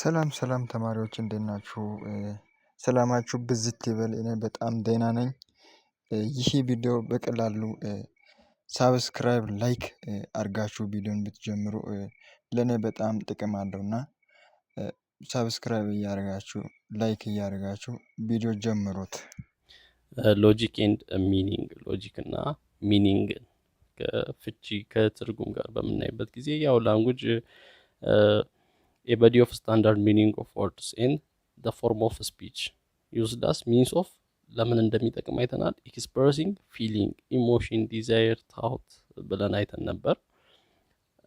ሰላም ተማሪዎች እንዴት ናችሁ? ሰላማችሁ ብዝት ይበል። እኔ በጣም ደህና ነኝ። ይህ ቪዲዮ በቀላሉ ሳብስክራይብ ላይክ አድርጋችሁ ቪዲዮን ብትጀምሩ ለእኔ በጣም ጥቅም አለው እና ሳብስክራይብ እያደረጋችሁ ላይክ እያደረጋችሁ ቪዲዮ ጀምሩት። ሎጂክ ኤንድ ሚኒንግ ሎጂክ እና ሚኒንግ ከፍቺ ከትርጉም ጋር በምናይበት ጊዜ ያው ላንጉጅ a body of standard meaning of words in the form of speech used as means of ለምን እንደሚጠቅም አይተናል። ኤክስፕሬሲንግ ፊሊንግ ኢሞሽን ዲዛይር ታውት ብለን አይተን ነበር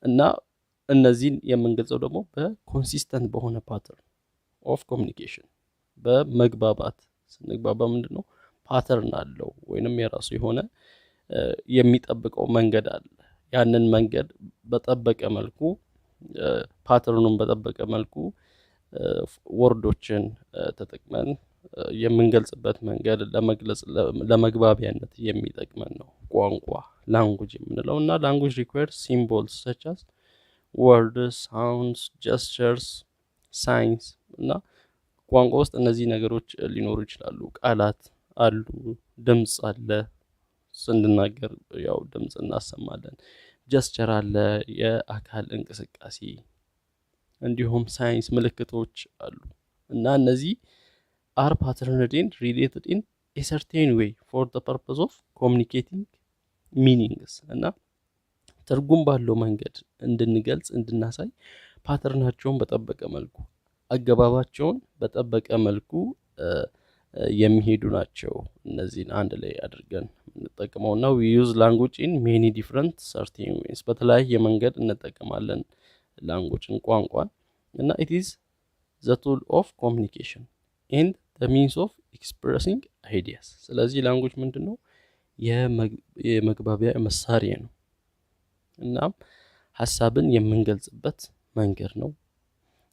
እና እነዚህን የምንገልጸው ደግሞ በኮንሲስተንት በሆነ ፓተርን ኦፍ ኮሚኒኬሽን በመግባባት ስንግባባ ምንድን ነው ፓተርን አለው ወይንም የራሱ የሆነ የሚጠብቀው መንገድ አለ። ያንን መንገድ በጠበቀ መልኩ ፓተርኑን በጠበቀ መልኩ ወርዶችን ተጠቅመን የምንገልጽበት መንገድ ለመግለጽ ለመግባቢያነት የሚጠቅመን ነው ቋንቋ ላንጉጅ የምንለው እና ላንጉጅ ሪኳየርስ ሲምቦልስ such as words, sounds, gestures, signs እና ቋንቋ ውስጥ እነዚህ ነገሮች ሊኖሩ ይችላሉ። ቃላት አሉ፣ ድምጽ አለ፣ ስንናገር ያው ድምጽ እናሰማለን። ጀስቸር አለ፣ የአካል እንቅስቃሴ፣ እንዲሁም ሳይንስ ምልክቶች አሉ እና እነዚህ are patterned and related in a certain way for the purpose of communicating meanings እና ትርጉም ባለው መንገድ እንድንገልጽ እንድናሳይ ፓተርናቸውን በጠበቀ መልኩ አገባባቸውን በጠበቀ መልኩ የሚሄዱ ናቸው። እነዚህን አንድ ላይ አድርገን እንጠቀመውና we use language in many different certain ways በተለያየ መንገድ እንጠቀማለን ላንጉጅን ቋንቋን እና it is the tool of communication and the means of expressing ideas። ስለዚህ ላንጉጅ ምንድነው? የመግባቢያ መሳሪያ ነው እናም ሐሳብን የምንገልጽበት መንገድ ነው።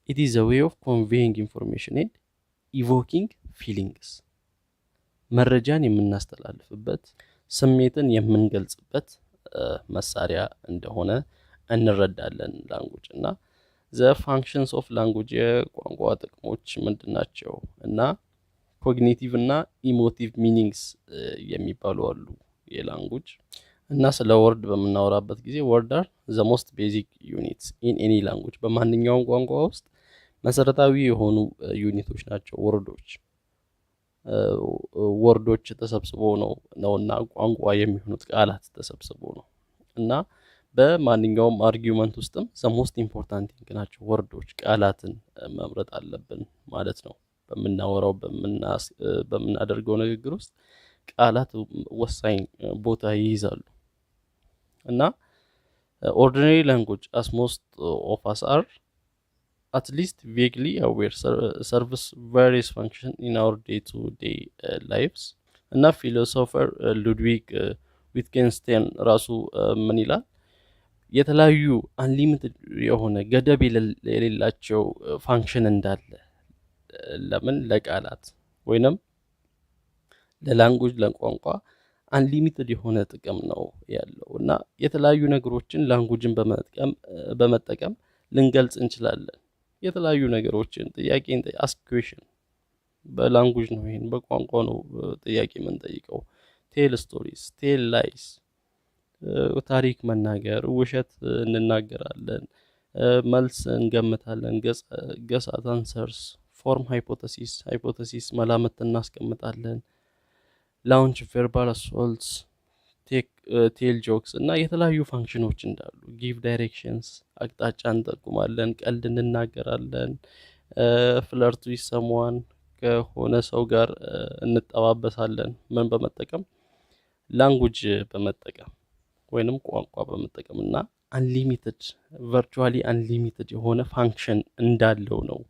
it is a way of conveying information and evoking feelings መረጃን የምናስተላልፍበት ስሜትን የምንገልጽበት መሳሪያ እንደሆነ እንረዳለን ላንጉጅ እና the functions of language የቋንቋ ጥቅሞች ምንድናቸው እና ኮግኒቲቭ እና ኢሞቲቭ ሚኒንግስ የሚባሉ አሉ የላንጉጅ እና ስለ ወርድ በምናወራበት ጊዜ ወርድ are the most basic units in any language በማንኛውም ቋንቋ ውስጥ መሰረታዊ የሆኑ ዩኒቶች ናቸው ወርዶች። ወርዶች ተሰብስበው ነውና ቋንቋ የሚሆኑት ቃላት ተሰብስበው ነው እና በማንኛውም አርጊውመንት ውስጥም the most important thing ናቸው ወርዶች። ቃላትን መምረጥ አለብን ማለት ነው። በምናወራው በምናደርገው ንግግር ውስጥ ቃላት ወሳኝ ቦታ ይይዛሉ እና ordinary language as most of us are at least vaguely aware serves various functions in our day-to-day lives እና ፊሎሶፈር ሉድዊግ ዊትጌንስታይን ራሱ ምን ይላል? የተለያዩ አንሊሚትድ የሆነ ገደብ የሌላቸው ፋንክሽን እንዳለ ለምን ለቃላት ወይንም ለላንጉጅ ለቋንቋ አንሊሚትድ የሆነ ጥቅም ነው ያለው እና የተለያዩ ነገሮችን ላንጉጅን በመጠቀም ልንገልጽ እንችላለን። የተለያዩ ነገሮችን ጥያቄን ask question በላንጉጅ ነው፣ ይሄን በቋንቋ ነው ጥያቄ የምንጠይቀው። ቴል ስቶሪስ፣ ቴል ላይስ ታሪክ መናገር፣ ውሸት እንናገራለን፣ መልስ እንገምታለን፣ ገሳት አንሰርስ፣ ፎርም ሃይፖቴሲስ መላምት እናስቀምጣለን፣ ላውንች ቨርባል አሶልትስ፣ ቴል ጆክስ እና የተለያዩ ፋንክሽኖች እንዳሉ ጊቭ ዳይሬክሽንስ አቅጣጫ እንጠቁማለን፣ ቀልድ እንናገራለን፣ ፍለርት ዊዝ ሰምዋን ከሆነ ሰው ጋር እንጠባበሳለን። ምን በመጠቀም ላንጉጅ በመጠቀም ወይንም ቋንቋ በመጠቀም እና አንሊሚትድ ቨርቹዋሊ አንሊሚትድ የሆነ ፋንክሽን እንዳለው ነው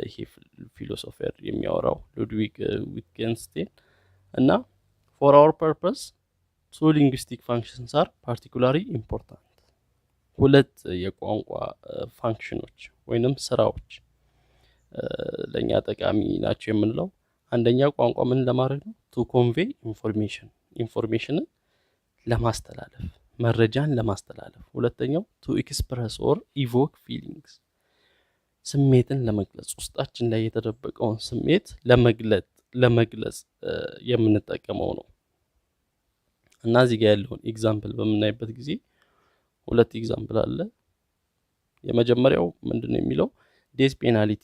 ይሄ ፊሎሶፈር የሚያወራው ሉድዊግ ዊትጌንስታይን እና for our purpose two linguistic functions are particularly important። ሁለት የቋንቋ ፋንክሽኖች ወይንም ስራዎች ለኛ ጠቃሚ ናቸው የምንለው አንደኛ ቋንቋ ምን ለማድረግ ነው? to convey ኢንፎርሜሽንን ለማስተላለፍ መረጃን ለማስተላለፍ። ሁለተኛው to express or evoke feelings ስሜትን ለመግለጽ ውስጣችን ላይ የተደበቀውን ስሜት ለመግለጽ የምንጠቀመው ነው። እና እዚህ ጋር ያለውን ኤግዛምፕል በምናይበት ጊዜ ሁለት ኤግዛምፕል አለ። የመጀመሪያው ምንድነው የሚለው ዴዝ ፔናልቲ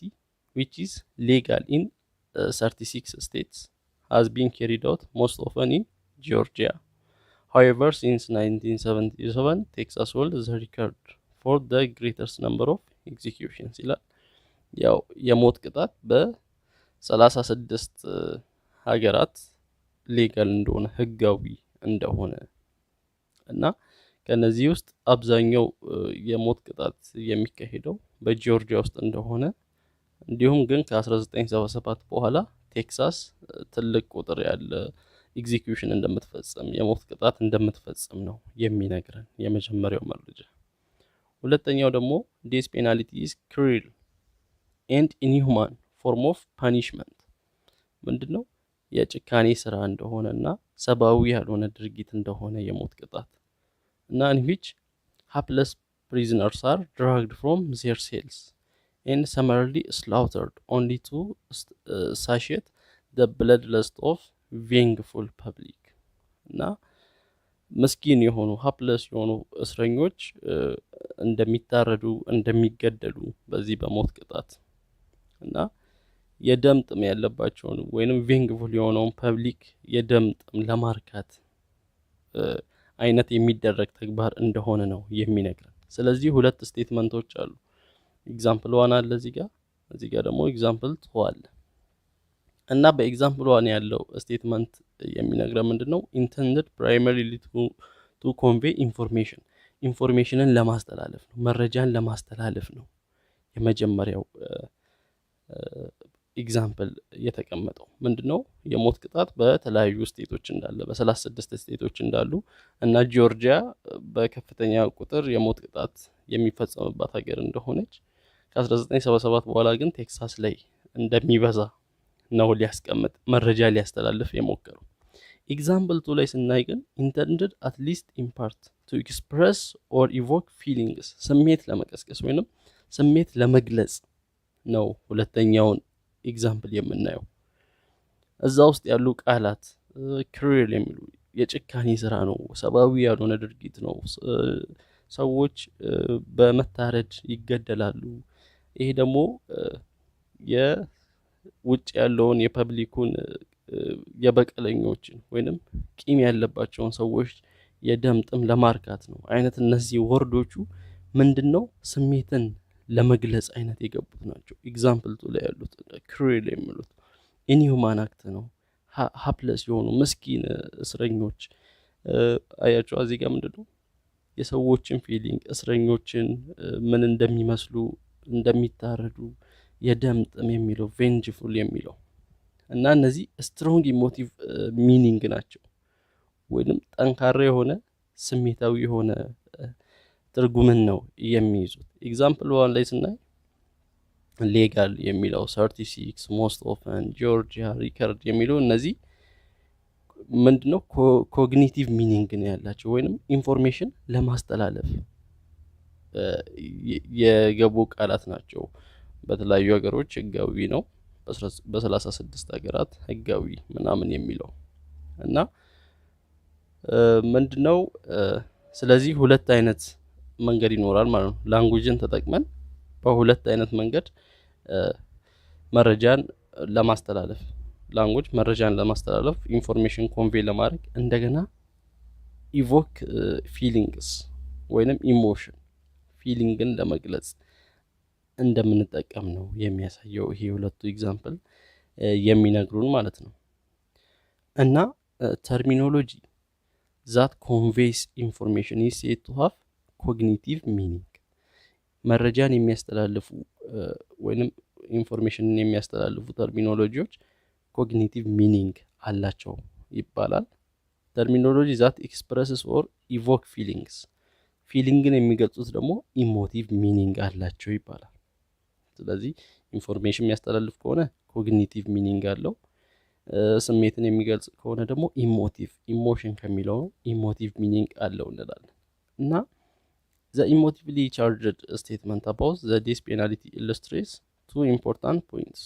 which is legal in 36 states has been carried out most often in Georgia. However, since 1977 Texas holds the record for the greatest number of executions ይላል። ያው የሞት ቅጣት በ36 ሀገራት ሌጋል እንደሆነ ህጋዊ እንደሆነ እና ከነዚህ ውስጥ አብዛኛው የሞት ቅጣት የሚካሄደው በጆርጂያ ውስጥ እንደሆነ እንዲሁም ግን ከ1977 በኋላ ቴክሳስ ትልቅ ቁጥር ያለ ኤግዚኪዩሽን እንደምትፈጽም የሞት ቅጣት እንደምትፈጽም ነው የሚነግረን የመጀመሪያው መረጃ። ሁለተኛው ደግሞ ዴዝ ፔናልቲ ኢዝ ክሩል ኤንድ ኢንሁማን ፎርም ኦፍ ፓኒሽመንት ምንድነው የጭካኔ ስራ እንደሆነና ሰብአዊ ያልሆነ ድርጊት እንደሆነ የሞት ቅጣት እና in which hapless prisoners are dragged from their cells and summarily slaughtered only to satiate the bloodlust of vengeful public እና ምስኪን የሆኑ ሀፕለስ የሆኑ እስረኞች እንደሚታረዱ እንደሚገደሉ በዚህ በሞት ቅጣት እና የደም ጥም ያለባቸውን ወይንም ቬንግፉል የሆነውን ፐብሊክ የደም ጥም ለማርካት አይነት የሚደረግ ተግባር እንደሆነ ነው የሚነግረን። ስለዚህ ሁለት ስቴትመንቶች አሉ። ኤግዛምፕል 1 አለ እዚህ ጋር ደግሞ ኤግዛምፕል 2 አለ። እና በኤግዛምፕል 1 ያለው ስቴትመንት የሚነግረን ምንድነው intended primarily to convey ኢንፎርሜሽንን ለማስተላለፍ ነው፣ መረጃን ለማስተላለፍ ነው የመጀመሪያው ኤግዛምፕል የተቀመጠው። ምንድነው የሞት ቅጣት በተለያዩ ስቴቶች እንዳለ በ36 ስቴቶች እንዳሉ እና ጆርጂያ በከፍተኛ ቁጥር የሞት ቅጣት የሚፈጸምባት ሀገር እንደሆነች ከ1977 በኋላ ግን ቴክሳስ ላይ እንደሚበዛ ነው ሊያስቀምጥ መረጃ ሊያስተላልፍ የሞከረው። ኤግዛምፕል 2 ላይ ስናይ ግን intended at least in part to express or evoke feelings ስሜት ለመቀስቀስ ወይንም ስሜት ለመግለጽ ነው ሁለተኛውን ኤግዛምፕል የምናየው። እዛ ውስጥ ያሉ ቃላት ክሩል የሚሉ የጭካኔ ስራ ነው፣ ሰብአዊ ያልሆነ ድርጊት ነው፣ ሰዎች በመታረድ ይገደላሉ። ይሄ ደግሞ የውጭ ያለውን የፐብሊኩን የበቀለኞችን ወይንም ቂም ያለባቸውን ሰዎች የደም ጥም ለማርካት ነው አይነት እነዚህ ወርዶቹ ምንድነው ስሜትን ለመግለጽ አይነት የገቡት ናቸው። ኤግዛምፕል 2 ላይ ያሉት ክሩል የሚሉት ኢንሁማን አክት ነው፣ ሀፕለስ የሆኑ ምስኪን እስረኞች አያቸው። እዚህ ጋር ምንድነው የሰዎችን ፊሊንግ እስረኞችን ምን እንደሚመስሉ እንደሚታረዱ የደም ጥም የሚለው ቬንጅፉል የሚለው እና እነዚህ ስትሮንግ ኢሞቲቭ ሚኒንግ ናቸው ወይንም ጠንካራ የሆነ ስሜታዊ የሆነ ትርጉምን ነው የሚይዙት። ኤግዛምፕል 1 ላይ ስናይ ሌጋል የሚለው 36 ሞስት ኦፈን ጆርጂያ ሪከርድ የሚለው እነዚህ ምንድነው ኮግኒቲቭ ሚኒንግ ነው ያላቸው ወይንም ኢንፎርሜሽን ለማስተላለፍ የገቡ ቃላት ናቸው። በተለያዩ ሀገሮች ህጋዊ ነው፣ በ36 ሀገራት ህጋዊ ምናምን የሚለው እና ምንድነው ስለዚህ ሁለት አይነት መንገድ ይኖራል ማለት ነው። ላንጉጅን ተጠቅመን በሁለት አይነት መንገድ መረጃን ለማስተላለፍ ላንጉጅ መረጃን ለማስተላለፍ ኢንፎርሜሽን ኮንቬይ ለማድረግ እንደገና ኢቮክ ፊሊንግስ ወይንም ኢሞሽን ፊሊንግን ለመግለጽ እንደምንጠቀም ነው የሚያሳየው ይሄ ሁለቱ ኤግዛምፕል የሚነግሩን ማለት ነው። እና ተርሚኖሎጂ that conveys information is said to have cognitive meaning መረጃን የሚያስተላልፉ ወይንም ኢንፎርሜሽንን የሚያስተላልፉ ተርሚኖሎጂዎች ኮግኒቲቭ ሚኒንግ አላቸው ይባላል። ተርሚኖሎጂ that expresses or evoke feelings ፊሊንግን የሚገልጹት ደግሞ ኢሞቲቭ ሚኒንግ አላቸው ይባላል። ስለዚህ ኢንፎርሜሽን የሚያስተላልፍ ከሆነ ኮግኒቲቭ ሚኒንግ አለው፣ ስሜትን የሚገልጽ ከሆነ ደግሞ ኢሞቲቭ ኢሞሽን ከሚለው ኢሞቲቭ ሚኒንግ አለው እንላለን። እና The emotively charged statement about the death penalty illustrates two important points.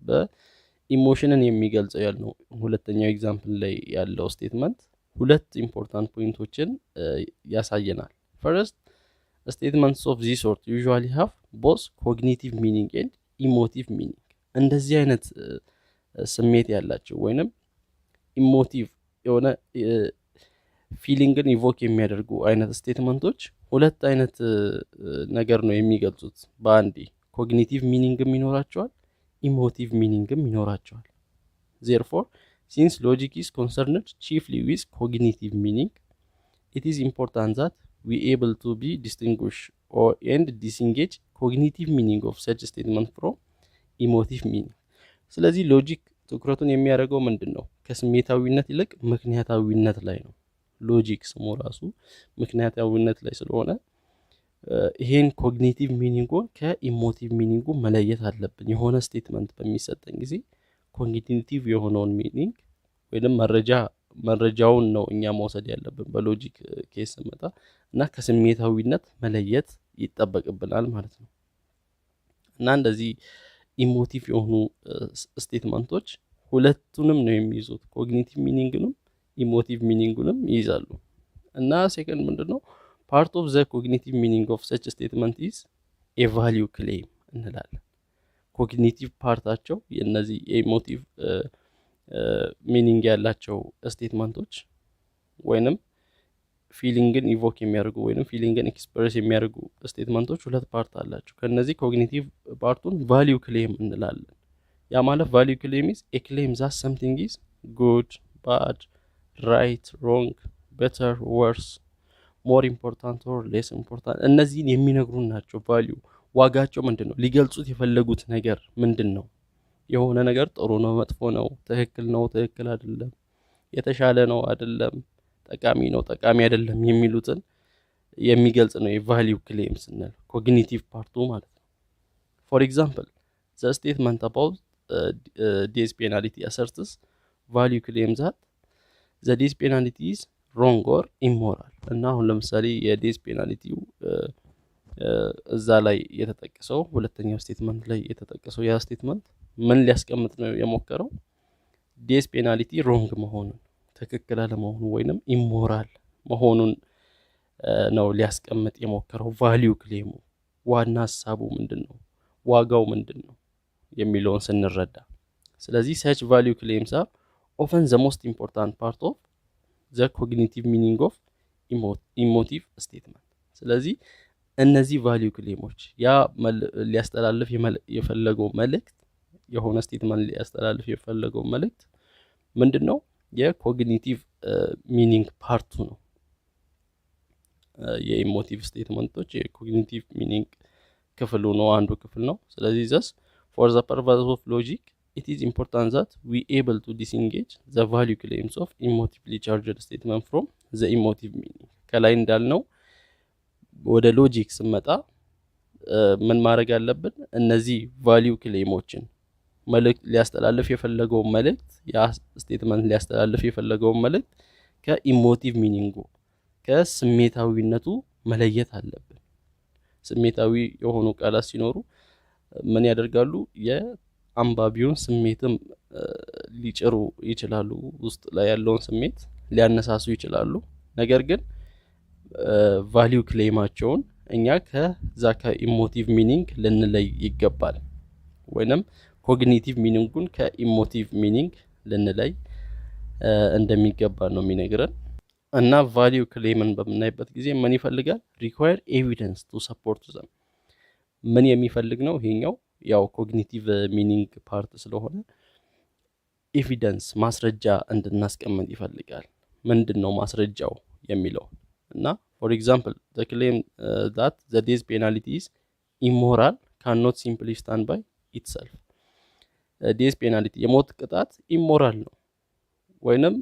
በኢሞሽንን የሚገልጸው ያልነው ሁለተኛው ኤግዛምፕል ላይ ያለው ስቴትመንት ሁለት ኢምፖርታንት ፖይንቶችን ያሳየናል። ፈርስት statements of this sort usually have both cognitive meaning and emotive meaning. እንደዚህ አይነት ስሜት ያላቸው ወይንም ኢሞቲቭ የሆነ ፊሊንግን ኢቮክ የሚያደርጉ አይነት ስቴትመንቶች ሁለት አይነት ነገር ነው የሚገልጹት በአንዴ። ኮግኒቲቭ ሚኒንግም ይኖራቸዋል፣ ኢሞቲቭ ሚኒንግም ይኖራቸዋል። therefore since logic is concerned chiefly with cognitive meaning, it is important that we able to be distinguish or and disengage cognitive meaning of such statement from emotive meaning. ስለዚህ ሎጂክ ትኩረቱን የሚያደርገው ምንድን ነው? ከስሜታዊነት ይልቅ ምክንያታዊነት ላይ ነው። ሎጂክ ስሙ ራሱ ምክንያታዊነት ላይ ስለሆነ ይሄን ኮግኒቲቭ ሚኒንጉን ከኢሞቲቭ ሚኒንጉ መለየት አለብን። የሆነ ስቴትመንት በሚሰጠን ጊዜ ኮግኒቲቭ የሆነውን ሚኒንግ ወይም መረጃውን ነው እኛ መውሰድ ያለብን በሎጂክ ኬስ መጣ እና ከስሜታዊነት መለየት ይጠበቅብናል ማለት ነው። እና እንደዚህ ኢሞቲቭ የሆኑ ስቴትመንቶች ሁለቱንም ነው የሚይዙት፣ ኮግኒቲቭ ሚኒንግንም ኢሞቲቭ ሚኒንጉንም ይይዛሉ። እና ሴከንድ ምንድነው ፓርት ኦፍ ዘ ኮግኒቲቭ ሚኒንግ ኦፍ ሰች ስቴትመንት ኢዝ ኤ ቫልዩ ክሌም እንላለን። ኮግኒቲቭ ፓርታቸው የነዚህ የኢሞቲቭ ሚኒንግ ያላቸው ስቴትመንቶች ወይንም ፊሊንግን ኢቮክ የሚያደርጉ ወይንም ፊሊንግን ኤክስፕሬስ የሚያደርጉ ስቴትመንቶች ሁለት ፓርት አላቸው። ከነዚህ ኮግኒቲቭ ፓርቱን ቫልዩ ክሌም እንላለን። ያ ማለት ቫልዩ ክሌም ኢዝ ኤ ክሌም ዛት ሰምቲንግ ኢዝ ጉድ፣ ባድ፣ ራይት፣ ሮንግ፣ ቤተር፣ ወርስ፣ ሞር ኢምፖርታንት ኦር ሌስ ኢምፖርታንት እነዚህን የሚነግሩን ናቸው። ቫልዩ ዋጋቸው ምንድን ነው? ሊገልጹት የፈለጉት ነገር ምንድን ነው? የሆነ ነገር ጥሩ ነው፣ መጥፎ ነው፣ ትክክል ነው፣ ትክክል አይደለም፣ የተሻለ ነው፣ አይደለም፣ ጠቃሚ ነው፣ ጠቃሚ አይደለም የሚሉትን የሚገልጽ ነው የቫልዩ ክሌም ስንል ኮግኒቲቭ ፓርቱ ማለት ነው። ፎር ኤግዛምፕል ዘ ስቴትመንት አባውት ዴዝ ፔናልቲ አሰርትስ ቫልዩ ክሌም ዛት ዘ ዴዝ ፔናልቲ ኢዝ ሮንግ ኦር ኢሞራል። እና አሁን ለምሳሌ የዴዝ ፔናልቲው እዛ ላይ የተጠቀሰው ሁለተኛው ስቴትመንት ላይ የተጠቀሰው ያ ስቴትመንት ምን ሊያስቀምጥ ነው የሞከረው? ዴዝ ፔናልቲ ሮንግ መሆኑን፣ ትክክል አለመሆኑ ወይንም ኢሞራል መሆኑን ነው ሊያስቀምጥ የሞከረው። ቫልዩ ክሌሙ ዋና ሀሳቡ ምንድን ነው፣ ዋጋው ምንድን ነው የሚለውን ስንረዳ፣ ስለዚህ ሰች ቫልዩ ክሌምስ አር ኦፈን ዘ ሞስት ኢምፖርታንት ፓርት ኦፍ ዘ ኮግኒቲቭ ሚኒንግ ኦፍ ኢሞቲቭ ስቴትመንት። ስለዚህ እነዚህ ቫልዩ ክሌሞች ያ ሊያስተላልፍ የፈለገው መልእክት የሆነ ስቴትመንት ሊያስተላልፍ የፈለገው መልእክት ምንድን ነው? የኮግኒቲቭ ሚኒንግ ፓርቱ ነው። የኢሞቲቭ ስቴትመንቶች የኮግኒቲቭ ሚኒንግ ክፍሉ ነው፣ አንዱ ክፍል ነው። ስለዚህ ዘስ ፎር ዘ ፐርፐስ ኦፍ ሎጂክ it is important that we able to disengage the value claims of emotively charged statement from the emotive meaning። ከላይ እንዳልነው ወደ ሎጂክ ስመጣ ምን ማድረግ አለብን? እነዚህ ቫልዩ ክሌሞችን መልእክት ሊያስተላልፍ የፈለገው መልእክት ያ ስቴትመንት ሊያስተላልፍ የፈለገው መልእክት ከኢሞቲቭ ሚኒንጉ ከስሜታዊነቱ መለየት አለብን። ስሜታዊ የሆኑ ቃላት ሲኖሩ ምን ያደርጋሉ? የአንባቢውን ስሜትም ሊጭሩ ይችላሉ፣ ውስጥ ላይ ያለውን ስሜት ሊያነሳሱ ይችላሉ። ነገር ግን ቫልዩ ክሌማቸውን እኛ ከዛ ከኢሞቲቭ ሚኒንግ ልንለይ ይገባል፣ ወይንም ኮግኒቲቭ ሚኒንጉን ከኢሞቲቭ ሚኒንግ ልንለይ እንደሚገባ ነው የሚነግረን። እና ቫልዩ ክሌምን በምናይበት ጊዜ ምን ይፈልጋል? ሪኳየር ኤቪደንስ ቱ ሰፖርት ዘም። ምን የሚፈልግ ነው ይሄኛው? ያው ኮግኒቲቭ ሚኒንግ ፓርት ስለሆነ ኤቪደንስ ማስረጃ እንድናስቀምጥ ይፈልጋል። ምንድን ነው ማስረጃው የሚለው እና ፎር ኤግዛምፕል ዘ ክሌም ዛት ዘ ዴዝ ፔናልቲ ኢዝ ኢሞራል ካን ኖት ሲምፕሊ ስታንድ ባይ ኢትሰልፍ። ዴዝ ፔናልቲ የሞት ቅጣት ኢሞራል ነው ወይንም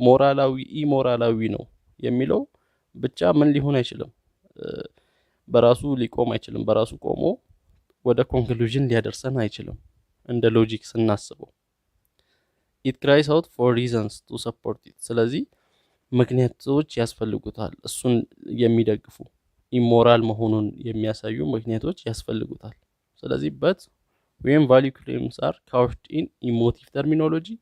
ሞራላዊ ኢሞራላዊ ነው የሚለው ብቻ ምን ሊሆን አይችልም፣ በራሱ ሊቆም አይችልም፣ በራሱ ቆሞ ወደ ኮንክሉዥን ሊያደርሰን አይችልም። እንደ ሎጂክ ስናስበው it cries out for reasons to support it። ስለዚህ ምክንያቶች ያስፈልጉታል እሱን የሚደግፉ ኢሞራል መሆኑን የሚያሳዩ ምክንያቶች ያስፈልጉታል። ስለዚህ but when value claims are couched in emotive terminology,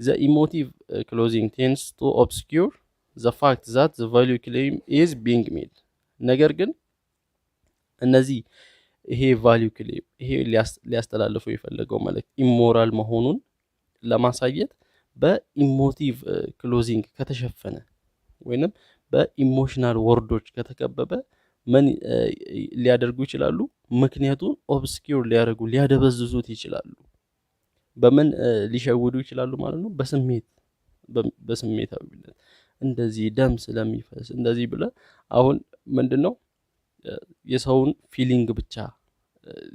the emotive closing tends to obscure the fact that the value claim is being made. ነገር ግን እነዚህ ይሄ ቫልዩ ክሌም ይሄ ሊያስተላልፈው የፈለገው መልእክት ኢሞራል መሆኑን ለማሳየት በኢሞቲቭ ክሎዚንግ ከተሸፈነ ወይንም በኢሞሽናል ወርዶች ከተከበበ ምን ሊያደርጉ ይችላሉ? ምክንያቱን ኦብስኪውር ሊያደበዝዙት ይችላሉ። በምን ሊሸውዱ ይችላሉ ማለት ነው? በስሜታዊነት እንደዚህ ደም ስለሚፈስ እንደዚህ ብለ አሁን ምንድነው የሰውን ፊሊንግ ብቻ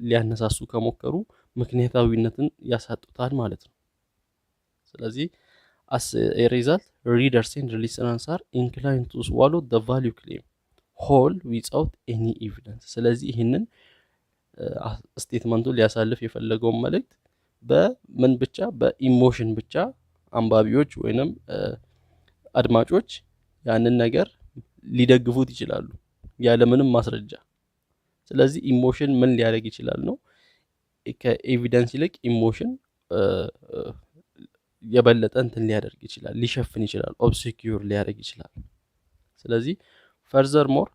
ሊያነሳሱ ከሞከሩ ምክንያታዊነትን ያሳጡታል ማለት ነው። ስለዚህ as a result, readers and listeners are inclined to swallow the value claim whole without any evidence. ስለዚህ ይህንን ስቴትመንቱን ሊያሳልፍ የፈለገውን መልእክት በምን ብቻ በኢሞሽን ብቻ አንባቢዎች ወይንም አድማጮች ያንን ነገር ሊደግፉት ይችላሉ ያለምንም ማስረጃ። ስለዚህ ኢሞሽን ምን ሊያደርግ ይችላል ነው ከኤቪደንስ ይልቅ ኢሞሽን የበለጠ እንትን ሊያደርግ ይችላል፣ ሊሸፍን ይችላል፣ ኦብስኪዩር ሊያደርግ ይችላል። ስለዚህ furthermore,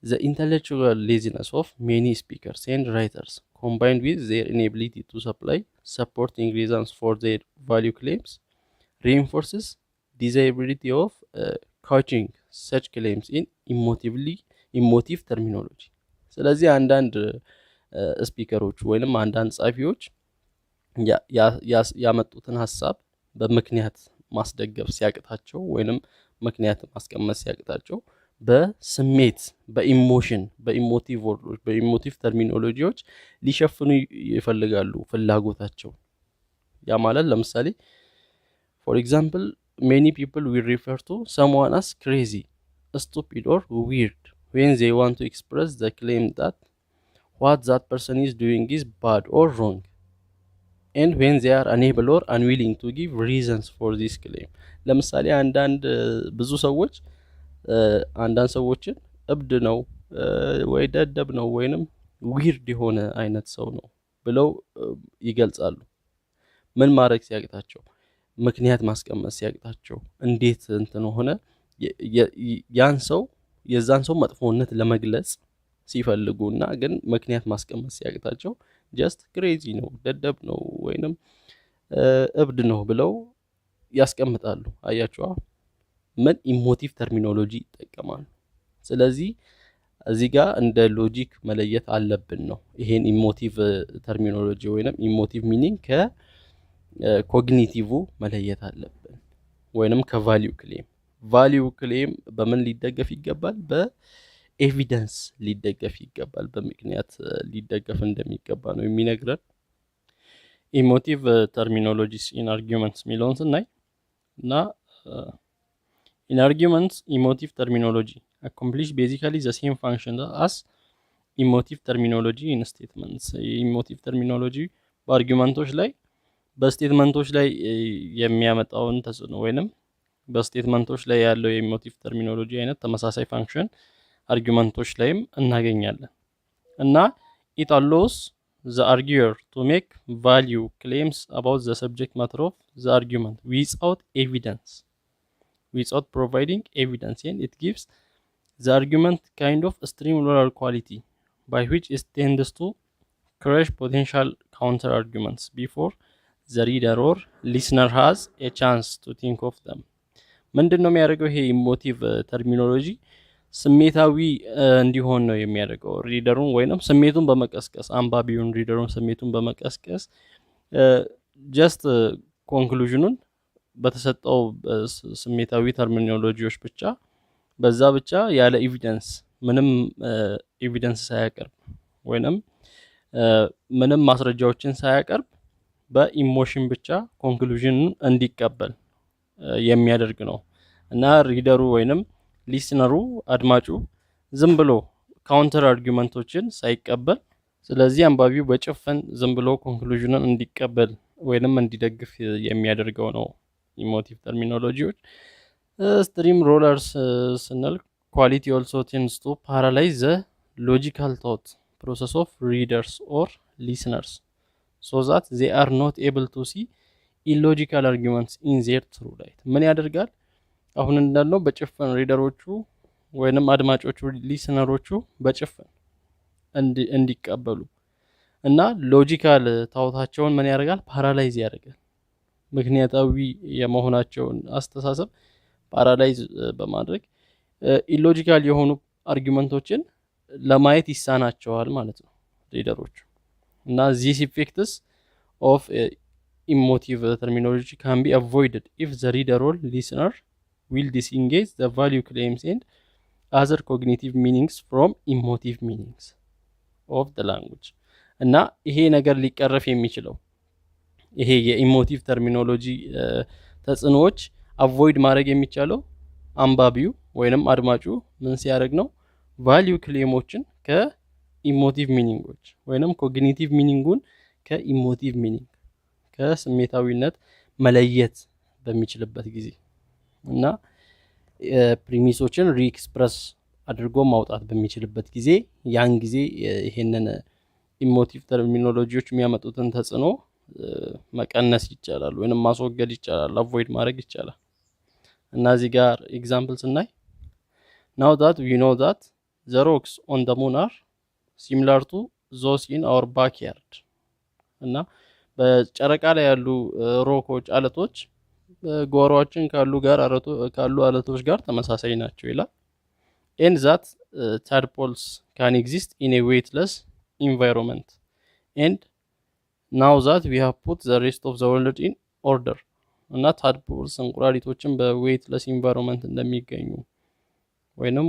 the intellectual laziness of many speakers and writers combined with their inability to supply supporting reasons for their value claims reinforces desirability of couching such claims in emotive terminology. ስለዚህ አንዳንድ ስፒከሮች ወይንም አንዳንድ ጻፊዎች ያመጡትን ሐሳብ በምክንያት ማስደገፍ ሲያቅታቸው ወይንም ምክንያት ማስቀመጥ ሲያቅታቸው በስሜት በኢሞሽን በኢሞቲቭ ወርዶች በኢሞቲቭ ተርሚኖሎጂዎች ሊሸፍኑ ይፈልጋሉ ፍላጎታቸው። ያ ማለት ለምሳሌ for example, many people will refer to someone as crazy, stupid or weird when they want to express the claim that what that person is doing is bad or wrong, and when they are unable or unwilling to give reasons for this claim. ለምሳሌ ብዙ ሰዎች አንዳንድ ሰዎችን እብድ ነው ወይ ደደብ ነው ወይንም ዊርድ የሆነ አይነት ሰው ነው ብለው ይገልጻሉ። ምን ማድረግ ሲያቅታቸው? ምክንያት ማስቀመጥ ሲያቅታቸው እንዴት እንትን ሆነ የዛን ሰው መጥፎነት ለመግለጽ ሲፈልጉና ግን ምክንያት ማስቀመጥ ሲያቅታቸው just crazy ነው ደደብ ነው ወይንም እብድ ነው ብለው ያስቀምጣሉ። አያችኋ ምን ኢሞቲቭ ተርሚኖሎጂ ይጠቀማሉ። ስለዚህ እዚህ ጋር እንደ ሎጂክ መለየት አለብን ነው ይሄን ኢሞቲቭ ተርሚኖሎጂ ወይንም ኢሞቲቭ ሚኒንግ ከኮግኒቲቭ መለየት አለብን ወይንም ከቫልዩ ክሌም በምን ሊደገፍ ይገባል? በኤቪደንስ ሊደገፍ ይገባል፣ በምክንያት ሊደገፍ እንደሚገባ ነው የሚነግረን። ኢሞቲቭ ተርሚኖሎጂስ ኢን አርጊውመንትስ ሚለውን ስናይ እና in arguments emotive terminology accomplish basically the same function as emotive terminology in statements. emotive terminology በአርጊውመንቶች ላይ በስቴትመንቶች ላይ የሚያመጣውን ተጽዕኖ ወይንም በስቴትመንቶች ላይ ያለው የኢሞቲቭ ተርሚኖሎጂ አይነት ተመሳሳይ ፋንክሽን አርጊውመንቶች ላይም እናገኛለን እና it allows the arguer to make value claims about the subject matter of the argument without providing evidence, and it gives the argument kind of streamliner quality by which it tends to crush potential counter arguments before the reader or listener has a chance to think of them. ምንድነው የሚያደርገው ይሄ ኢሞቲቭ ተርሚኖሎጂ? ስሜታዊ እንዲሆን ነው የሚያደርገው ሪደሩን ወይንም ስሜቱን በመቀስቀስ አንባቢውን ሪደሩን ስሜቱን በመቀስቀስ ጀስት ኮንክሉዥኑን በተሰጠው ስሜታዊ ተርሚኖሎጂዎች ብቻ በዛ ብቻ ያለ ኤቪደንስ ምንም ኤቪደንስ ሳያቀርብ ወይንም ምንም ማስረጃዎችን ሳያቀርብ በኢሞሽን ብቻ ኮንክሉዥኑን እንዲቀበል የሚያደርግ ነው እና ሪደሩ ወይንም ሊስነሩ አድማጩ ዝም ብሎ ካውንተር አርጊውመንቶችን ሳይቀበል ስለዚህ አንባቢው በጭፍን ዝም ብሎ ኮንክሉዥኑን እንዲቀበል ወይንም እንዲደግፍ የሚያደርገው ነው ኢሞቲቭ ተርሚኖሎጂዎች። ስትሪም ሮለርስ ስንል quality also tends to paralyze the logical thought process of readers or listeners so that they are not able to see illogical arguments in their true light። ምን ያደርጋል? አሁን እንዳልነው በጭፍን ሪደሮቹ ወይንም አድማጮቹ ሊስነሮቹ በጭፍን እንዲቀበሉ እና ሎጂካል ታውታቸውን ምን ያደርጋል? ፓራላይዝ ያደርጋል። ምክንያታዊ የመሆናቸውን አስተሳሰብ ፓራላይዝ በማድረግ ኢሎጂካል የሆኑ አርጊመንቶችን ለማየት ይሳናቸዋል ማለት ነው ሪደሮቹ። እና these effects of emotive terminology can be avoided if the reader or listener will disengage the value claims and other cognitive meanings from emotive meanings of the language። እና ይሄ ነገር ሊቀረፍ የሚችለው ይሄ የኢሞቲቭ ተርሚኖሎጂ ተጽዕኖዎች አቮይድ ማድረግ የሚቻለው አንባቢው ወይንም አድማጩ ምን ሲያደርግ ነው? ቫልዩ ክሌሞችን ከኢሞቲቭ ሚኒንጎች ወይንም ኮግኒቲቭ ሚኒንጉን ከኢሞቲቭ ሚኒንግ ከስሜታዊነት መለየት በሚችልበት ጊዜ እና ፕሪሚሶችን ሪኤክስፕረስ አድርጎ ማውጣት በሚችልበት ጊዜ ያን ጊዜ ይሄንን ኢሞቲቭ ተርሚኖሎጂዎች የሚያመጡትን ተጽዕኖ መቀነስ ይቻላል ወይንም ማስወገድ ይቻላል፣ አቮይድ ማድረግ ይቻላል። እና እዚህ ጋር ኤግዛምፕል ስናይ now that we know that the rocks on the moon are similar to those in our backyard እና በጨረቃ ላይ ያሉ ሮኮች አለቶች በጓሮአችን ካሉ አለቶች ጋር ተመሳሳይ ናቸው ይላል። and that tadpoles can exist in a weightless environment and now that we have put the rest of the world in order እና ታድፖልስ እንቁራሪቶችን በዌይትለስ ኢንቫይሮንመንት እንደሚገኙ ወይንም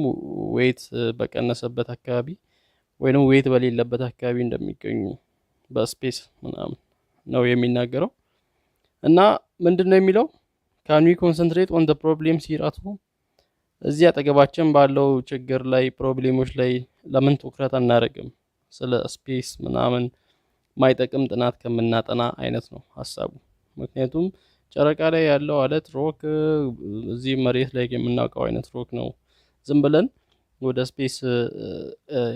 ዌይት በቀነሰበት አካባቢ ወይንም ዌይት በሌለበት አካባቢ እንደሚገኙ በስፔስ ምናምን ነው የሚናገረው። እና ምንድነው የሚለው? can we concentrate on the problems here at home? እዚህ አጠገባችን ባለው ችግር ላይ ፕሮብሌሞች ላይ ለምን ትኩረት አናደርግም? ስለ ስፔስ ምናምን ማይጠቅም ጥናት ከምናጠና አይነት ነው ሐሳቡ። ምክንያቱም ጨረቃ ላይ ያለው አለት ሮክ እዚህ መሬት ላይ የምናውቀው አይነት ሮክ ነው። ዝም ብለን ወደ ስፔስ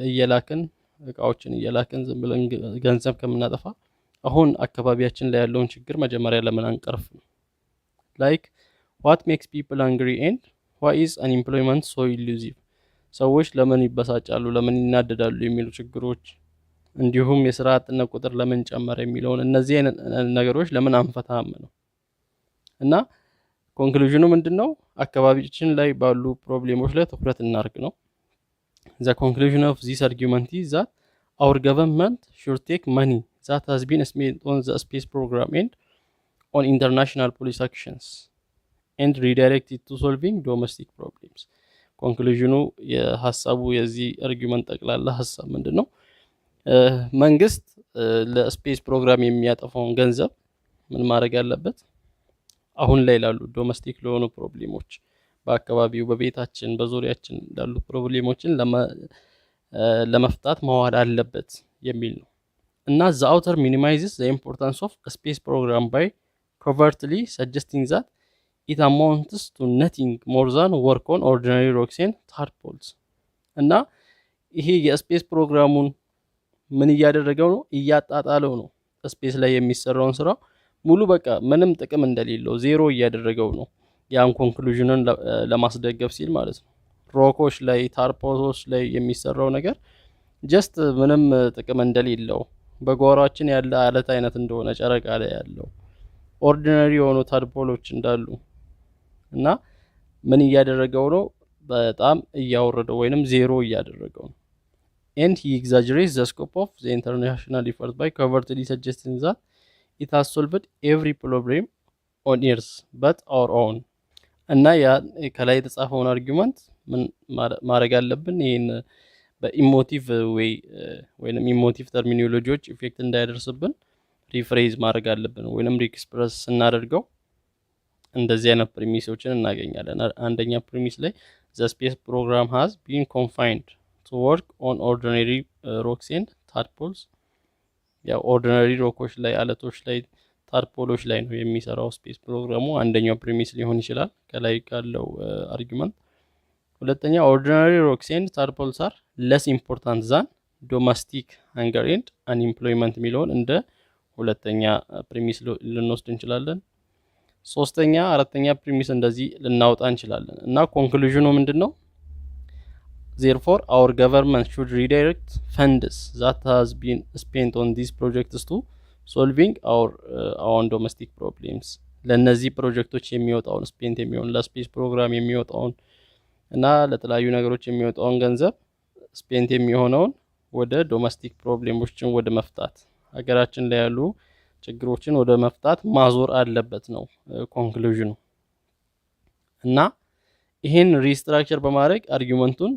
እየላክን እቃዎችን እየላክን ዝም ብለን ገንዘብ ከምናጠፋ አሁን አካባቢያችን ላይ ያለውን ችግር መጀመሪያ ለምን አንቀርፍም? like what makes people angry and why is unemployment so elusive? ሰዎች ለምን ይበሳጫሉ፣ ለምን ይናደዳሉ የሚሉ ችግሮች እንዲሁም የሥራ አጥነት ቁጥር ለምን ጨመረ የሚለውን እነዚህ ነገሮች ለምን አንፈታም ነው። እና ኮንክሉዥኑ ምንድነው? አካባቢያችን ላይ ባሉ ፕሮብሌሞች ላይ ትኩረት እናርግ ነው። the conclusion of this argument is that our government should take money that has been spent on the space program and on international police actions and redirect it to solving domestic problems። ኮንክሉዥኑ የሐሳቡ የዚህ አርጊመንት ጠቅላላ ሐሳብ ምንድነው? መንግስት ለስፔስ ፕሮግራም የሚያጠፋውን ገንዘብ ምን ማድረግ ያለበት? አሁን ላይ ላሉ ዶሜስቲክ ለሆኑ ፕሮብሌሞች በአካባቢው በቤታችን በዙሪያችን ላሉ ፕሮብሌሞችን ለመፍታት መዋል አለበት የሚል ነው። እና the author minimizes the importance of a space program by covertly suggesting that it amounts to nothing more than work on ordinary rocks and tadpoles። እና ይሄ የስፔስ ፕሮግራሙን ምን እያደረገው ነው? እያጣጣለው ነው። ስፔስ ላይ የሚሰራውን ስራ ሙሉ በቃ ምንም ጥቅም እንደሌለው ዜሮ እያደረገው ነው። ያን ኮንክሉዥንን ለማስደገፍ ሲል ማለት ነው። ሮኮች ላይ ታድፖሎች ላይ የሚሰራው ነገር ጀስት ምንም ጥቅም እንደሌለው በጓሯችን ያለ አለት አይነት እንደሆነ ጨረቃ ላይ ያለው ኦርዲናሪ የሆኑ ታድፖሎች እንዳሉ እና ምን እያደረገው ነው? በጣም እያወረደው ወይንም ዜሮ እያደረገው ነው። and he exaggerates the scope of the international effort by covertly suggesting that it has solved every problem on earth but our own። እና ያ ከላይ የተጻፈውን አርጊመንት ምን ማድረግ አለብን? ይሄን በኢሞቲቭ ዌይ ወይንም ኢሞቲቭ ተርሚኖሎጂዎች ኢፌክት እንዳይደርስብን ሪፍሬዝ ማድረግ አለብን ወይንም ሪኤክስፕረስ ስናደርገው እንደዚህ አይነት ፕሪሚሶችን እናገኛለን። አንደኛ ፕሪሚስ ላይ the space program has been confined to work on ordinary rocks and tadpoles። ያው ኦርዲናሪ ሮኮች ላይ አለቶች ላይ ታድፖሎች ላይ ነው የሚሰራው ስፔስ ፕሮግራሙ። አንደኛው ፕሪሚስ ሊሆን ይችላል ከላይ ካለው አርጊመንት። ሁለተኛ ኦርዲናሪ ሮክስ ኤንድ ታድፖልስ አር ለስ ኢምፖርታንት ዛን ዶሜስቲክ ሃንገር ኤንድ አንኢምፕሎይመንት የሚለውን እንደ ሁለተኛ ፕሪሚስ ልንወስድ እንችላለን። ሶስተኛ አራተኛ ፕሪሚስ እንደዚህ ልናወጣ እንችላለን እና ኮንክሉዥኑ ምንድነው? Therefore our government should redirect funds that has been spent on these projects to solving our own domestic problems። ለነዚህ ፕሮጀክቶች የሚወጣውን ስፔንት የሚሆን ለስፔስ ፕሮግራም የሚወጣውን እና ለተለያዩ ነገሮች የሚወጣውን ገንዘብ ስፔንት የሚሆነውን ወደ ዶሜስቲክ ፕሮብሌሞችን ወደ መፍታት ሀገራችን ላይ ያሉ ችግሮችን ወደ መፍታት ማዞር አለበት ነው ኮንክሉዥኑ። እና ይሄን ሪስትራክቸር በማድረግ አርጊውመንቱን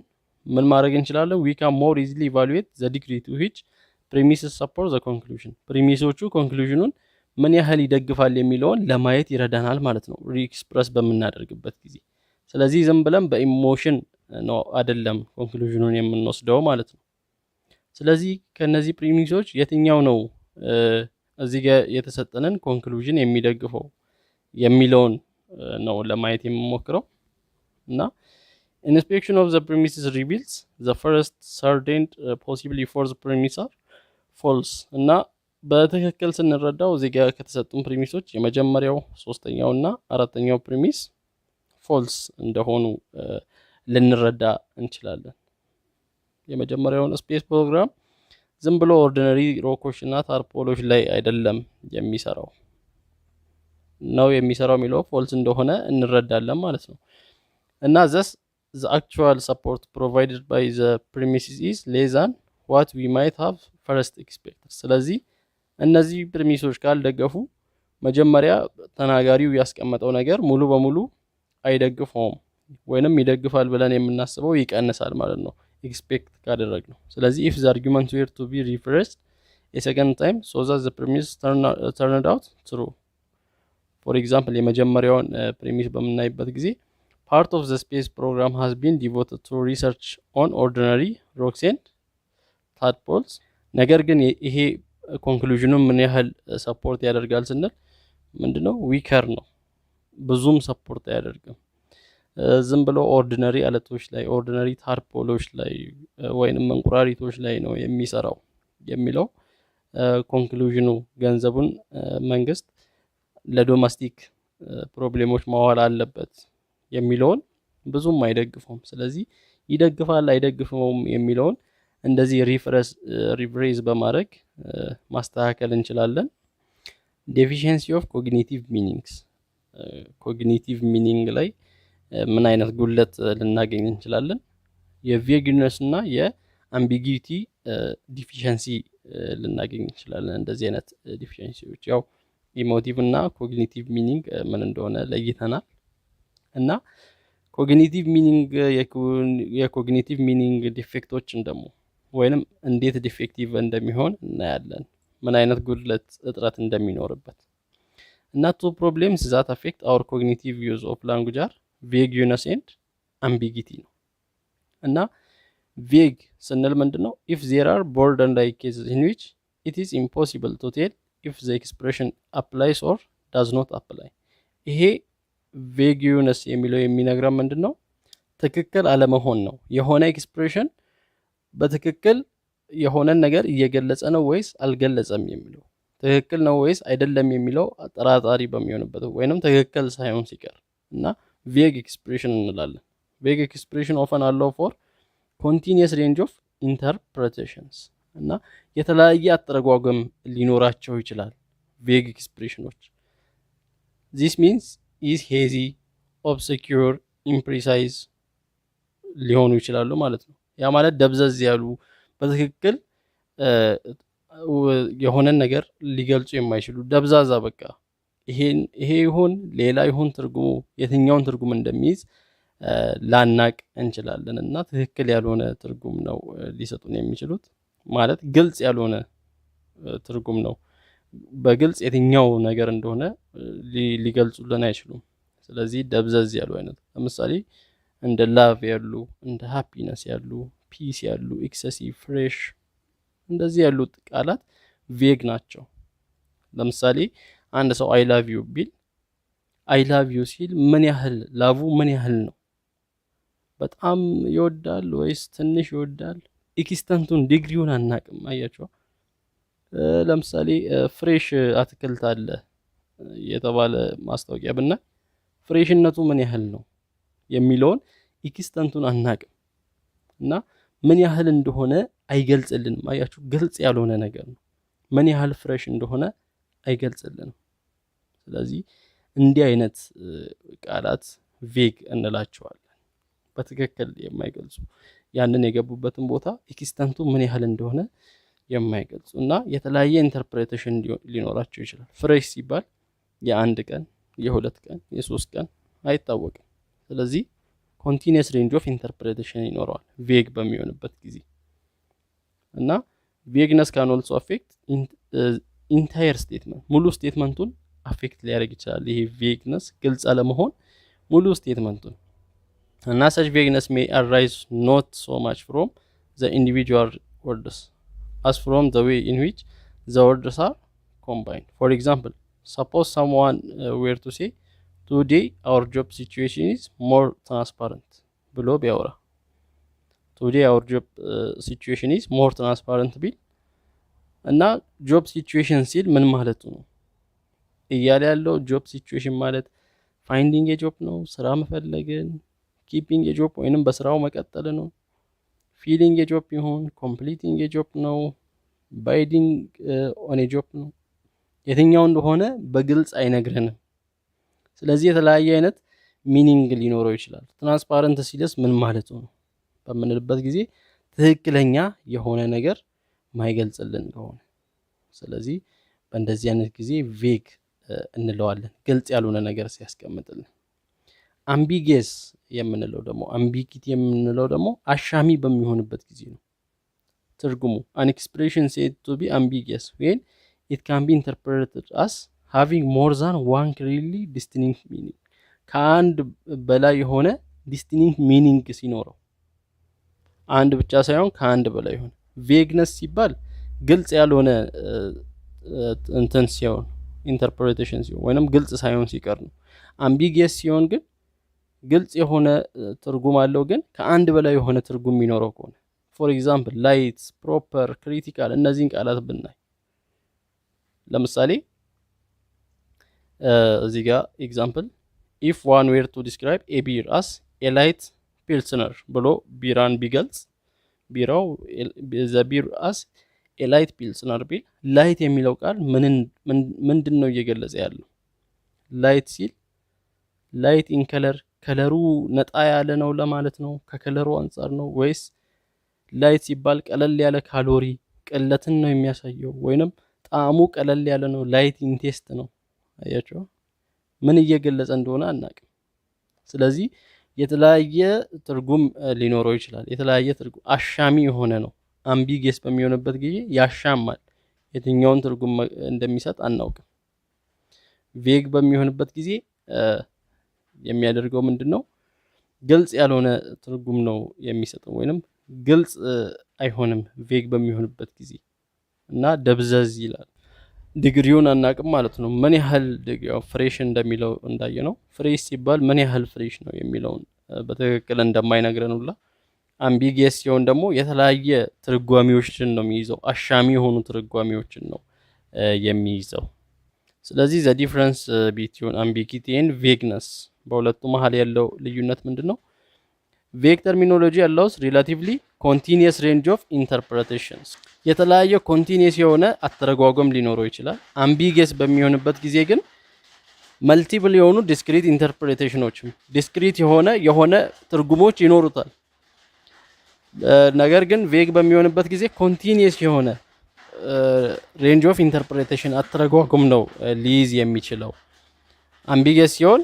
ምን ማድረግ እንችላለን? we can more easily evaluate the degree to which premises support the conclusion። ፕሪሚሶቹ ኮንክሉዥኑን ምን ያህል ይደግፋል የሚለውን ለማየት ይረዳናል ማለት ነው ሪኤክስፕረስ በምናደርግበት ጊዜ። ስለዚህ ዝም ብለን በኢሞሽን ነው አይደለም ኮንክሉዥኑን የምንወስደው ማለት ነው። ስለዚህ ከነዚህ ፕሪሚሶች የትኛው ነው እዚህ ጋር የተሰጠንን ኮንክሉዥን የሚደግፈው የሚለውን ነው ለማየት የምንሞክረው። እና inspection of the premises reveals the first certain possibly false premise are false። እና በትክክል ስንረዳው እዚህ ጋር ከተሰጡን ፕሪሚሶች የመጀመሪያው ሶስተኛው እና አራተኛው ፕሪሚስ ፎልስ እንደሆኑ ልንረዳ እንችላለን። የመጀመሪያውን ስፔስ ፕሮግራም ዝም ብሎ ኦርዲነሪ ሮኮች እና ታርፖሎች ላይ አይደለም የሚሰራው ነው የሚሰራው የሚለው ፎልስ እንደሆነ እንረዳለን ማለት ነው። እና thus the actual support provided by the premises is less than what we might have first expected። ስለዚህ እነዚህ ፕሪሚሶች ካልደገፉ መጀመሪያ ተናጋሪው ያስቀመጠው ነገር ሙሉ በሙሉ አይደግፈውም ወይንም ይደግፋል ብለን የምናስበው ይቀንሳል ማለት ነው ኤክስፔክት ካደረግነው። ስለዚህ if the argument were to be rephrased a second time so that the premise turned out true። for example የመጀመሪያውን ፕሪሚስ በምናይበት ጊዜ part of the space program has been devoted to research on ordinary rocks and tadpoles። ነገር ግን ይሄ ኮንክሉዥኑን ምን ያህል ሰፖርት ያደርጋል ስንል ምንድነው ዊከር ነው፣ ብዙም ሰፖርት አያደርግም። ዝም ብሎ ኦርዲነሪ አለቶች ላይ ኦርዲነሪ ታርፖሎች ላይ ወይንም እንቁራሪቶች ላይ ነው የሚሰራው የሚለው ኮንክሉዥኑ ገንዘቡን መንግስት ለዶሜስቲክ ፕሮብሌሞች ማዋል አለበት የሚለውን ብዙም አይደግፈውም። ስለዚህ ይደግፋል አይደግፈውም የሚለውን እንደዚህ ሪፍሬዝ በማድረግ ማስተካከል እንችላለን። ዴፊሺየንሲ ኦፍ ኮግኒቲቭ ሚኒንግስ፣ ኮግኒቲቭ ሚኒንግ ላይ ምን አይነት ጉድለት ልናገኝ እንችላለን? የቬግነስ እና የአምቢጊቲ ዲፊሸንሲ ልናገኝ እንችላለን። እንደዚህ አይነት ዲፊሸንሲዎች ያው ኢሞቲቭ እና ኮግኒቲቭ ሚኒንግ ምን እንደሆነ ለይተናል። እና ኮግኒቲቭ ሚኒንግ የኮግኒቲቭ ሚኒንግ ዲፌክቶችን ደግሞ ወይንም እንዴት ዲፌክቲቭ እንደሚሆን እናያለን፣ ምን አይነት ጉድለት እጥረት እንደሚኖርበት። እና two problems that affect our cognitive use of language are vagueness and ambiguity ነው። እና vague ስንል ምንድነው? if there are borderline cases in which it is impossible to tell if the expression applies or does not apply። ይሄ vagueness የሚለው የሚነግረን ምንድነው? ትክክል አለመሆን ነው። የሆነ ኤክስፕሬሽን በትክክል የሆነን ነገር እየገለጸ ነው ወይስ አልገለጸም የሚለው፣ ትክክል ነው ወይስ አይደለም የሚለው አጠራጣሪ በሚሆንበት ወይንም ትክክል ሳይሆን ሲቀር እና ቬግ ኤክስፕሬሽን እንላለን። ቬግ ኤክስፕሬሽን ኦፈን አለው ፎር ኮንቲኒየስ ሬንጅ ኦፍ ኢንተርፕሬቴሽንስ እና የተለያየ አተረጓጎም ሊኖራቸው ይችላል ቬግ ኤክስፕሬሽኖች። ዚስ ሚንስ ኢዝ ሄዚ፣ ኦብስኪዩር፣ ኢምፕሪሳይዝ ሊሆኑ ይችላሉ ማለት ነው። ያ ማለት ደብዘዝ ያሉ በትክክል የሆነን ነገር ሊገልጹ የማይችሉ ደብዛዛ፣ በቃ ይሄ ይሁን ሌላ ይሁን ትርጉሙ የትኛውን ትርጉም እንደሚይዝ ላናቅ እንችላለን። እና ትክክል ያልሆነ ትርጉም ነው ሊሰጡን የሚችሉት፣ ማለት ግልጽ ያልሆነ ትርጉም ነው። በግልጽ የትኛው ነገር እንደሆነ ሊገልጹልን አይችሉም። ስለዚህ ደብዘዝ ያሉ አይነት ለምሳሌ እንደ ላቭ ያሉ፣ እንደ ሃፒነስ ያሉ፣ ፒስ ያሉ፣ ኤክሰሲቭ፣ ፍሬሽ እንደዚህ ያሉት ቃላት ቬግ ናቸው። ለምሳሌ አንድ ሰው አይ ላቭ ዩ ቢል አይ ላቭ ዩ ሲል ምን ያህል ላቭ ምን ያህል ነው? በጣም ይወዳል ወይስ ትንሽ ይወዳል? ኤክስተንቱን ዲግሪውን አናቅም። አያችሁ ለምሳሌ ፍሬሽ አትክልት አለ የተባለ ማስታወቂያ ብናይ ፍሬሽነቱ ምን ያህል ነው የሚለውን ኤክስተንቱን አናቅም እና ምን ያህል እንደሆነ አይገልጽልንም። አያችሁ ግልጽ ያልሆነ ነገር ነው። ምን ያህል ፍሬሽ እንደሆነ አይገልጽልንም። ስለዚህ እንዲህ አይነት ቃላት ቬግ እንላቸዋለን። በትክክል የማይገልጹ ያንን የገቡበትን ቦታ ኤክስተንቱ ምን ያህል እንደሆነ የማይገልጹ እና የተለያየ ኢንተርፕሬቴሽን ሊኖራቸው ይችላል። ፍሬሽ ሲባል የአንድ ቀን፣ የሁለት ቀን፣ የሶስት ቀን አይታወቅም። ስለዚህ ኮንቲኒየስ ሬንጅ ኦፍ ኢንተርፕሬቴሽን ይኖረዋል ቬግ በሚሆንበት ጊዜ እና ቬግነስ ካን ኦልሶ አፌክት ኢንታየር ስቴትመንት ሙሉ ስቴትመንቱን አፌክት ሊያደርግ ይችላል። ይሄ ቬግነስ ግልጽ አለመሆን ሙሉ ስቴትመንቱን እና such vagueness may arise not so much from the individual words as from the way in which the words are combined. For example, suppose someone were to say today our job situation is more transparent ብሎ ቢያወራ today our job situation is more transparent ቢል እና ጆብ ሲቹዌሽን ሲል ምን ማለቱ ነው እያለ ያለው? ጆብ ሲቹዌሽን ማለት ፋይንዲንግ የጆብ ነው፣ ስራ መፈለግን፣ ኪፒንግ የጆብ ወይንም በስራው መቀጠል ነው፣ ፊሊንግ የጆብ ይሁን ኮምፕሊቲንግ የጆብ ነው፣ ባይዲንግ ኦን የጆብ ነው፣ የትኛው እንደሆነ በግልጽ አይነግረንም። ስለዚህ የተለያየ አይነት ሚኒንግ ሊኖረው ይችላል። ትራንስፓረንት ሲልስ ምን ማለቱ ነው በምንልበት ጊዜ ትክክለኛ የሆነ ነገር ማይገልጽልን ከሆነ፣ ስለዚህ በእንደዚህ አይነት ጊዜ ቬግ እንለዋለን፣ ግልጽ ያልሆነ ነገር ሲያስቀምጥልን። አምቢጌስ የምንለው ደግሞ አምቢጊቲ የምንለው ደግሞ አሻሚ በሚሆንበት ጊዜ ነው። ትርጉሙ an expression said to be ambiguous when it can be interpreted as having more than one clearly distinct meaning ከአንድ በላይ የሆነ distinct meaning ሲኖረው፣ አንድ ብቻ ሳይሆን ከአንድ በላይ የሆነ። ቬግነስ ሲባል ግልጽ ያልሆነ እንትን ሲሆን ኢንተርፕሬቴሽን ሲሆን ወይንም ግልጽ ሳይሆን ሲቀር ነው። አምቢጊየስ ሲሆን ግን ግልጽ የሆነ ትርጉም አለው ግን ከአንድ በላይ የሆነ ትርጉም የሚኖረው ከሆነ ፎር ኤግዛምፕል ላይት፣ ፕሮፐር፣ ክሪቲካል እነዚህን ቃላት ብናይ ለምሳሌ እዚህ ጋር ኤግዛምፕል if one were to describe a beer as a light pilsner ብሎ ቢራን ቢገልጽ ቢራው the beer as a light pilsner ቢል ላይት የሚለው ቃል ምንድን ነው እየገለጸ ያለው? ላይት ሲል ላይት ኢን ከለር ከለሩ ነጣ ያለ ነው ለማለት ነው? ከከለሩ አንፃር ነው ወይስ ላይት ሲባል ቀለል ያለ ካሎሪ ቅለትን ነው የሚያሳየው ወይንም ጣዕሙ ቀለል ያለ ነው ላይት ኢን ቴስት ነው? አያችሁ ምን እየገለጸ እንደሆነ አናውቅም። ስለዚህ የተለያየ ትርጉም ሊኖረው ይችላል። የተለያየ ትርጉም አሻሚ የሆነ ነው። አምቢጌስ በሚሆንበት ጊዜ ያሻማል። የትኛውን ትርጉም እንደሚሰጥ አናውቅም። ቬግ በሚሆንበት ጊዜ የሚያደርገው ምንድነው? ግልጽ ያልሆነ ትርጉም ነው የሚሰጠው ወይንም ግልጽ አይሆንም ቬግ በሚሆንበት ጊዜ እና ደብዘዝ ይላል። ዲግሪውን አናቅም ማለት ነው። ምን ያህል ዲግሪው ፍሬሽ እንደሚለው እንዳየ ነው። ፍሬሽ ሲባል ምን ያህል ፍሬሽ ነው የሚለውን በትክክል እንደማይነግረን ሁላ አምቢጊየስ ሲሆን ደግሞ የተለያየ ትርጓሜዎችን ነው የሚይዘው። አሻሚ የሆኑ ትርጓሜዎችን ነው የሚይዘው። ስለዚህ the difference between ambiguity and vagueness በሁለቱ መሃል ያለው ልዩነት ምንድነው? vague terminology allows relatively continuous range of interpretations የተለያየ continuous የሆነ አተረጓጎም ሊኖረው ይችላል። ambiguous በሚሆንበት ጊዜ ግን multiple የሆኑ discrete interpretations discrete የሆነ ትርጉሞች ይኖሩታል። ነገር ግን vague በሚሆንበት ጊዜ continuous የሆነ ሬንጅ ኦፍ ኢንተርፕሬቴሽን አተረጓጎም ነው ሊይዝ የሚችለው። አምቢጊየስ ሲሆን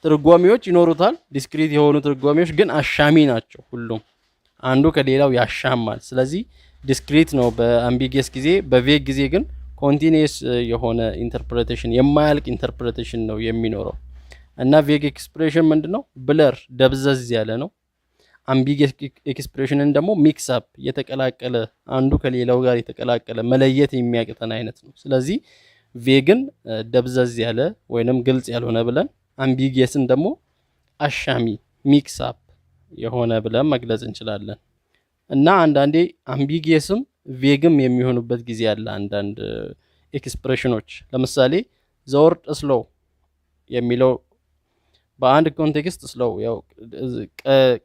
ትርጓሜዎች ይኖሩታል፣ ዲስክሪት የሆኑ ትርጓሜዎች ግን አሻሚ ናቸው። ሁሉም አንዱ ከሌላው ያሻማል። ስለዚህ ዲስክሪት ነው በአምቢጊየስ ጊዜ። በቬግ ጊዜ ግን ኮንቲኒየስ የሆነ ኢንተርፕሬቴሽን የማያልቅ ኢንተርፕሬቴሽን ነው የሚኖረው እና ቬግ ኤክስፕሬሽን ምንድነው? ብለር ደብዘዝ ያለ ነው። አምቢጊየስ ኤክስፕሬሽንን ደግሞ ሚክስ አፕ የተቀላቀለ አንዱ ከሌላው ጋር የተቀላቀለ መለየት የሚያቅተን አይነት ነው። ስለዚህ ቬግን ደብዘዝ ያለ ወይንም ግልጽ ያልሆነ ብለን አምቢጊየስን ደግሞ አሻሚ ሚክስ አፕ የሆነ ብለን መግለጽ እንችላለን። እና አንዳንዴ አምቢጊየስም ቬግም የሚሆኑበት ጊዜ አለ። አንዳንድ ኤክስፕሬሽኖች ለምሳሌ ዘወርድ ስሎው የሚለው በአንድ ኮንቴክስት ስሎው ያው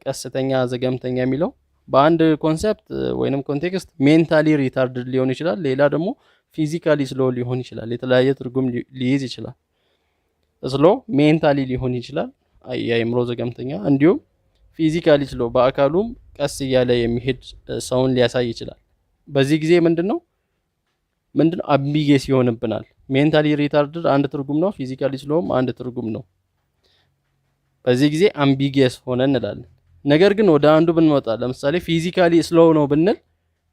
ቀስተኛ ዘገምተኛ የሚለው በአንድ ኮንሴፕት ወይንም ኮንቴክስት ሜንታሊ ሪታርድድ ሊሆን ይችላል። ሌላ ደግሞ ፊዚካሊ ስሎ ሊሆን ይችላል። የተለያየ ትርጉም ሊይዝ ይችላል። ስሎ ሜንታሊ ሊሆን ይችላል የአእምሮ ዘገምተኛ፣ እንዲሁም ፊዚካሊ ስሎ በአካሉም ቀስ እያለ የሚሄድ ሰውን ሊያሳይ ይችላል። በዚህ ጊዜ ምንድነው አምቢጌስ ይሆንብናል። ሜንታሊ ሪታርድድ አንድ ትርጉም ነው፣ ፊዚካሊ ስሎም አንድ ትርጉም ነው። በዚህ ጊዜ አምቢጌስ ሆነ እንላለን። ነገር ግን ወደ አንዱ ብንመጣ ለምሳሌ ፊዚካሊ ስሎው ነው ብንል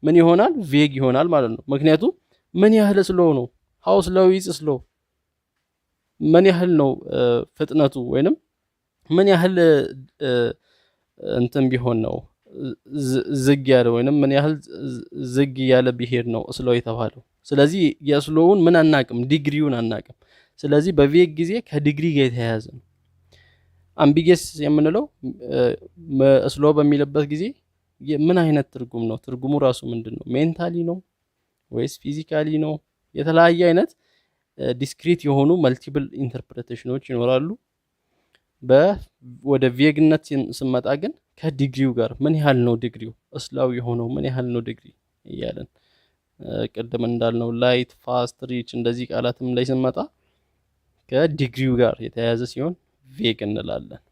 ምን ይሆናል? ቬግ ይሆናል ማለት ነው። ምክንያቱም ምን ያህል ስሎው ነው? ሃው ስሎው ኢዝ ስሎው፣ ምን ያህል ነው ፍጥነቱ፣ ወይንም ምን ያህል እንትን ቢሆን ነው ዝግ ያለ፣ ወይንም ምን ያህል ዝግ ያለ ቢሄድ ነው ስሎው የተባለው። ስለዚህ የስሎውን ምን አናቅም፣ ዲግሪውን አናቅም። ስለዚህ በቬግ ጊዜ ከዲግሪ ጋር የተያያዘ ነው። አምቢጌስ የምንለው ስሎ በሚልበት ጊዜ ምን አይነት ትርጉም ነው? ትርጉሙ ራሱ ምንድን ነው? ሜንታሊ ነው ወይስ ፊዚካሊ ነው? የተለያየ አይነት ዲስክሪት የሆኑ መልቲፕል ኢንተርፕሬቴሽኖች ይኖራሉ። ወደ ቬግነት ስንመጣ ግን ከዲግሪው ጋር ምን ያህል ነው ዲግሪው፣ ስላው የሆነው ምን ያህል ነው ዲግሪ እያለን ቅድም እንዳልነው ላይት፣ ፋስት፣ ሪች እንደዚህ ቃላትም ላይ ስንመጣ ከዲግሪው ጋር የተያያዘ ሲሆን ቬግ እንላለን።